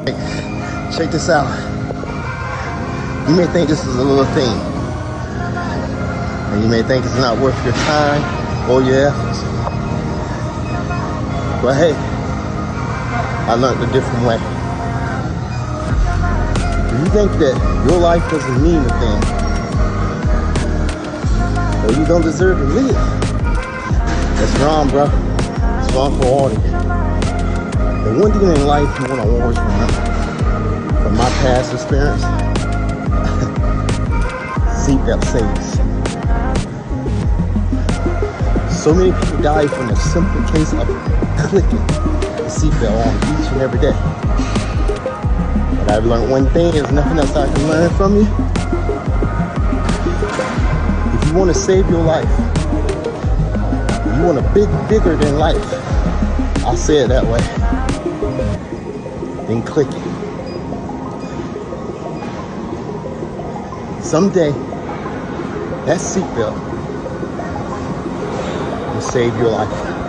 Check this out. You may think this is a little thing, and you may think it's not worth your time or your efforts. But hey, I learned a different way. If you think that your life doesn't mean a thing, or you don't deserve to live, that's wrong, bro. It's wrong for all of you. The one thing in life you want to always remember, from my past experience, seatbelt saves. So many people die from the simple case of clicking the seatbelt on each and every day. But I've learned one thing, there's nothing else I can learn from you. If you want to save your life, you want a bigger than life, I'll say it that way, then click it. Someday, that seatbelt will save your life.